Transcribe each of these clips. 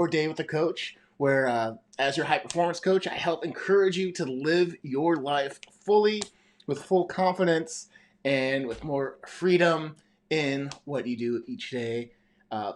Your Day with a Coach, where as your high performance coach, I help encourage you to live your life fully with full confidence and with more freedom in what you do each day.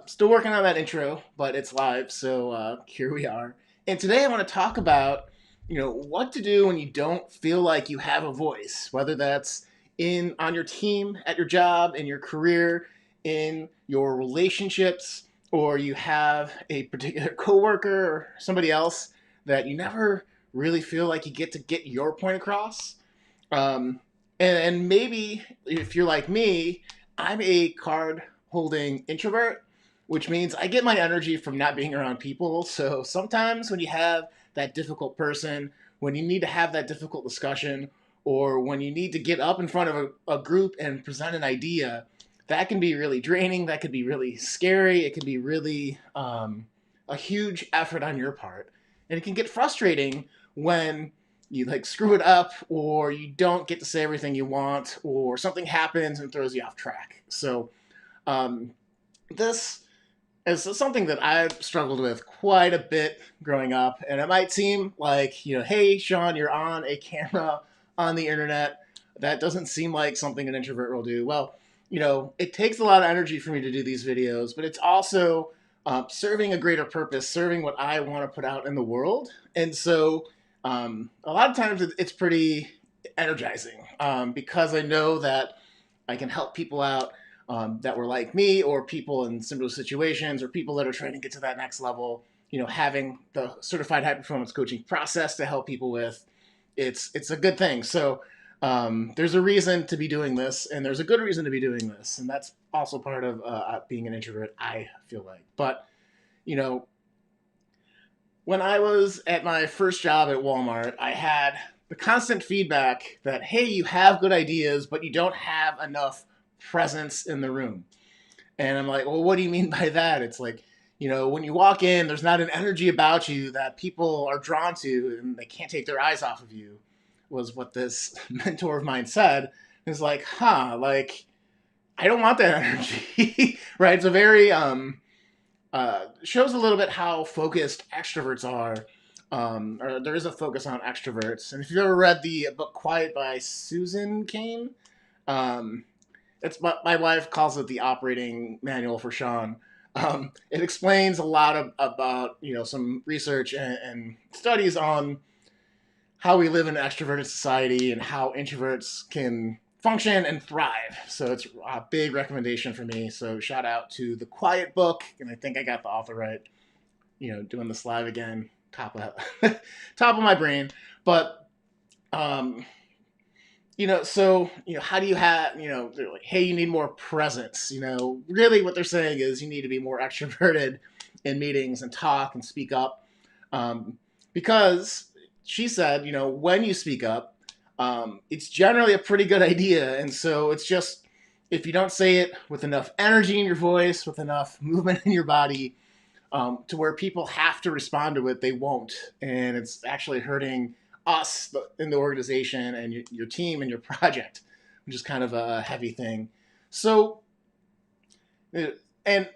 Still working on that intro, but it's live, so here we are. And today I want to talk about, what to do when you don't feel like you have a voice, whether that's in on your team, at your job, in your career, in your relationships, or you have a particular coworker or somebody else that you never really feel like you get to get your point across. Um, and maybe if you're like me, I'm a card holding introvert, which means I get my energy from not being around people. So sometimes when you have that difficult person, when you need to have that difficult discussion, or when you need to get up in front of a group and present an idea, that can be really draining. That could be really scary. It can be really a huge effort on your part. And it can get frustrating when you like screw it up or you don't get to say everything you want or something happens and throws you off track. So um, this is something that I've struggled with quite a bit growing up. And it might seem like, hey, Sean, you're on a camera on the internet. That doesn't seem like something an introvert will do. Well, it takes a lot of energy for me to do these videos, but it's also serving a greater purpose, serving what I want to put out in the world. And so a lot of times it's pretty energizing because I know that I can help people out that were like me, or people in similar situations, or people that are trying to get to that next level. Having the certified high performance coaching process to help people with, it's a good thing. So there's a reason to be doing this, and there's a good reason to be doing this, and that's also part of being an introvert, I feel like. But you know, when I was at my first job at Walmart, I had the constant feedback that, hey, you have good ideas, but you don't have enough presence in the room. And I'm like, well, what do you mean by that? It's like, when you walk in, there's not an energy about you that people are drawn to and they can't take their eyes off of you, was what this mentor of mine said. It's like, like, I don't want that energy, right? It's a very, shows a little bit how focused extroverts are. Or there is a focus on extroverts. And if you've ever read the book Quiet by Susan Cain, um, it's my wife calls it the operating manual for Sean. It explains a lot about some research and studies on how we live in an extroverted society and how introverts can function and thrive. So it's a big recommendation for me. So shout out to the Quiet Book, and I think I got the author right. Doing this live again, top of top of my brain, but um, so how do you have they're like, hey, you need more presence. Really what they're saying is you need to be more extroverted in meetings and talk and speak up, because she said when you speak up, it's generally a pretty good idea. And so it's just, if you don't say it with enough energy in your voice, with enough movement in your body, to where people have to respond to it, they won't. And it's actually hurting us in the organization and your team and your project, which is kind of a heavy thing. So, and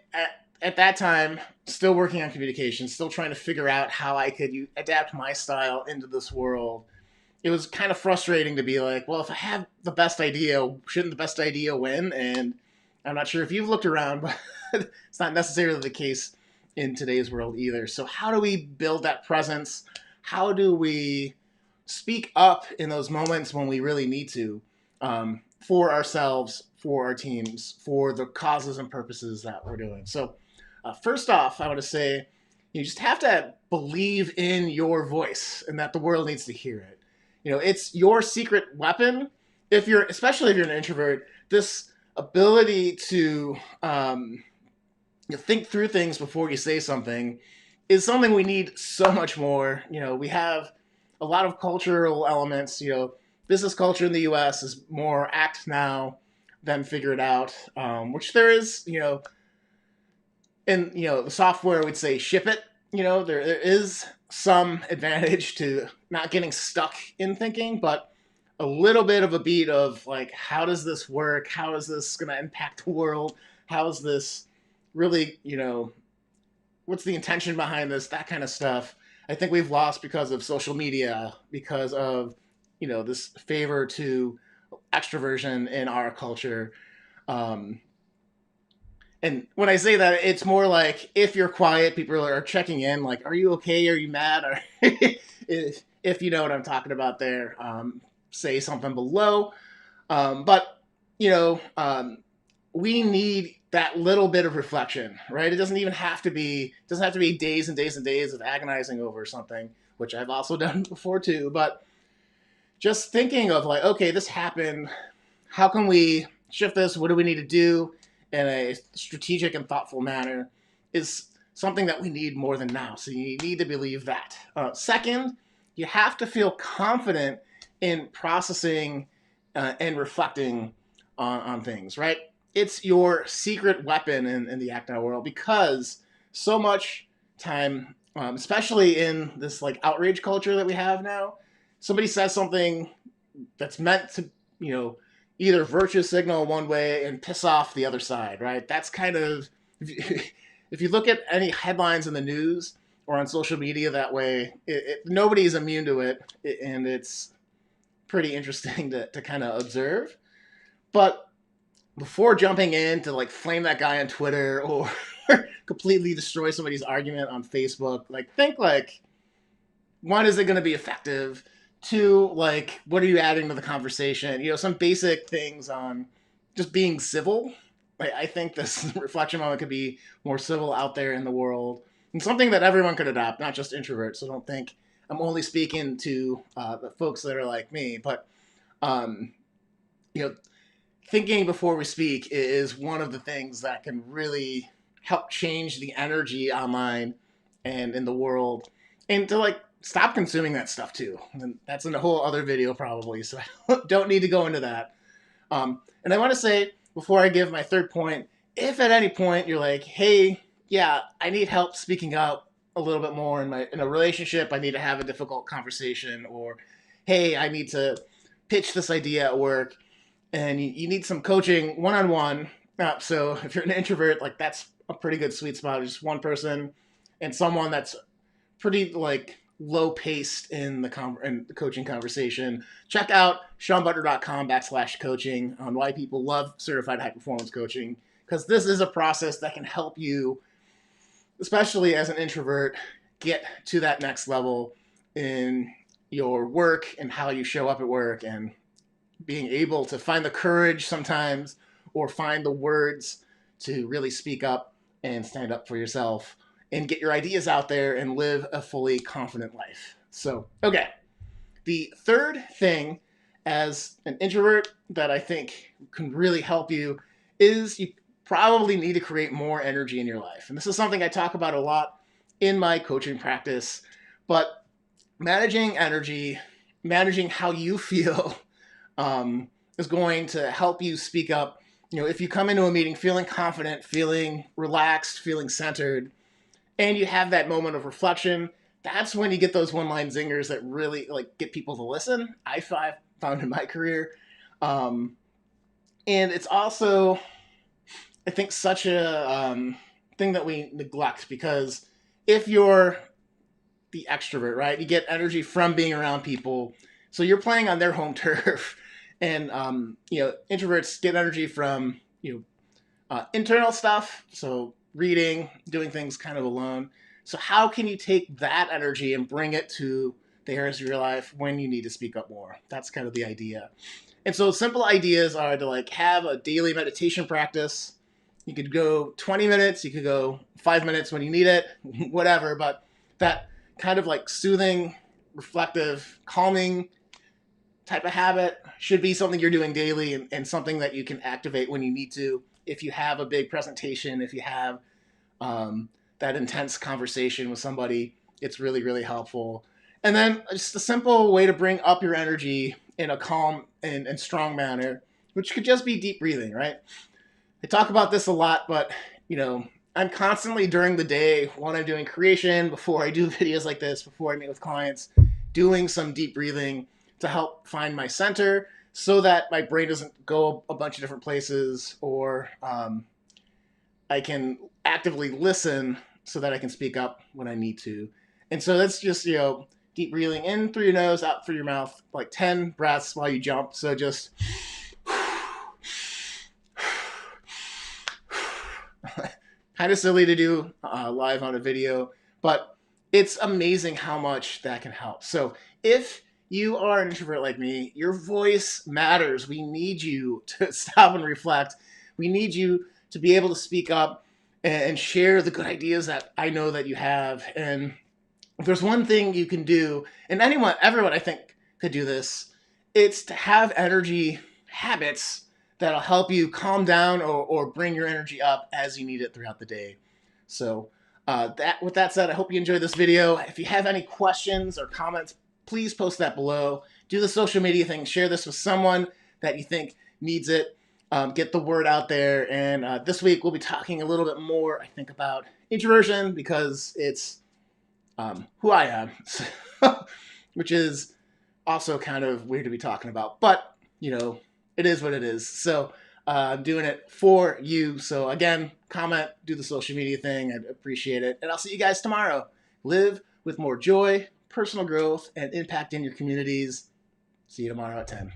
at that time, still working on communication, still trying to figure out how I could adapt my style into this world. It was kind of frustrating to be like, well, if I have the best idea, shouldn't the best idea win? And I'm not sure if you've looked around, but it's not necessarily the case in today's world either. So how do we build that presence? How do we speak up in those moments when we really need to, for ourselves, for our teams, for the causes and purposes that we're doing? So first off, I want to say you just have to believe in your voice and that the world needs to hear it. It's your secret weapon. Especially if you're an introvert, this ability to think through things before you say something is something we need so much more. We have a lot of cultural elements. Business culture in the U.S. is more act now than figure it out, which there is. In the software would say ship it. There is some advantage to not getting stuck in thinking, but a little bit of a beat of like, how does this work? How is this going to impact the world? How is this really, what's the intention behind this, that kind of stuff. I think we've lost because of social media, because of, this favor to extroversion in our culture. Um, and when I say that, it's more like if you're quiet, people are checking in, like, are you okay? Are you mad? Or if you know what I'm talking about there, say something below. But, you know, um, we need that little bit of reflection, right? It doesn't have to be days and days and days of agonizing over something, which I've also done before too. But just thinking of like, okay, this happened. How can we shift this? What do we need to do in a strategic and thoughtful manner is something that we need more than now. So you need to believe that. Second, you have to feel confident in processing and reflecting on things, right? It's your secret weapon in the act out world because so much time, especially in this like outrage culture that we have now, somebody says something that's meant to, you know, either virtue signal one way and piss off the other side, right? That's kind of, if you look at any headlines in the news or on social media that way, nobody's immune to it, and it's pretty interesting to kind of observe. But before jumping in to like flame that guy on Twitter or completely destroy somebody's argument on Facebook, like think like, one, is it going to be effective? Two, like, what are you adding to the conversation? Some basic things on just being civil. I think this reflection moment could be more civil out there in the world, and something that everyone could adopt, not just introverts. So don't think I'm only speaking to the folks that are like me, but um, you know, thinking before we speak is one of the things that can really help change the energy online and in the world, and to like stop consuming that stuff too. And that's in a whole other video probably, so I don't need to go into that. And I want to say before I give my third point, if at any point you're like, hey, yeah, I need help speaking up a little bit more in a relationship, I need to have a difficult conversation, or hey, I need to pitch this idea at work, and you need some coaching one-on-one. So if you're an introvert, like that's a pretty good sweet spot, just one person and someone that's pretty like low paced in the coaching conversation. Check out seanbutler.com/coaching on why people love certified high performance coaching, because this is a process that can help you, especially as an introvert, get to that next level in your work and how you show up at work, and being able to find the courage sometimes or find the words to really speak up and stand up for yourself and get your ideas out there and live a fully confident life. So, okay. The third thing as an introvert that I think can really help you is you probably need to create more energy in your life. And this is something I talk about a lot in my coaching practice, but managing energy, managing how you feel is going to help you speak up. If you come into a meeting feeling confident, feeling relaxed, feeling centered, and you have that moment of reflection, that's when you get those one-line zingers that really like get people to listen. I found in my career, and it's also, I think, such a thing that we neglect, because if you're the extrovert, right, you get energy from being around people, so you're playing on their home turf, and introverts get energy from internal stuff, so reading, doing things kind of alone. So how can you take that energy and bring it to the areas of your life when you need to speak up more? That's kind of the idea. And so simple ideas are to like have a daily meditation practice. You could go 20 minutes, you could go 5 minutes when you need it, whatever, but that kind of like soothing, reflective, calming type of habit should be something you're doing daily, and something that you can activate when you need to. If you have a big presentation, if you have that intense conversation with somebody, it's really, really helpful. And then just a simple way to bring up your energy in a calm and strong manner, which could just be deep breathing, right? I talk about this a lot, but I'm constantly during the day when I'm doing creation, before I do videos like this, before I meet with clients, doing some deep breathing to help find my center so that my brain doesn't go a bunch of different places, or I can actively listen so that I can speak up when I need to. And so that's just, deep breathing in through your nose, out through your mouth, like 10 breaths while you jump. So just kind of silly to do live on a video, but it's amazing how much that can help. So if you are an introvert like me, your voice matters. We need you to stop and reflect. We need you to be able to speak up and share the good ideas that I know that you have. And if there's one thing you can do, and everyone I think could do this, it's to have energy habits that'll help you calm down or bring your energy up as you need it throughout the day. So with that said, I hope you enjoyed this video. If you have any questions or comments, please post that below. Do the social media thing. Share this with someone that you think needs it. Get the word out there. And this week we'll be talking a little bit more, I think, about introversion, because it's who I am, which is also kind of weird to be talking about. But, it is what it is. So I'm doing it for you. So again, comment, do the social media thing. I'd appreciate it. And I'll see you guys tomorrow. Live with more joy, personal growth, and impact in your communities. See you tomorrow at 10.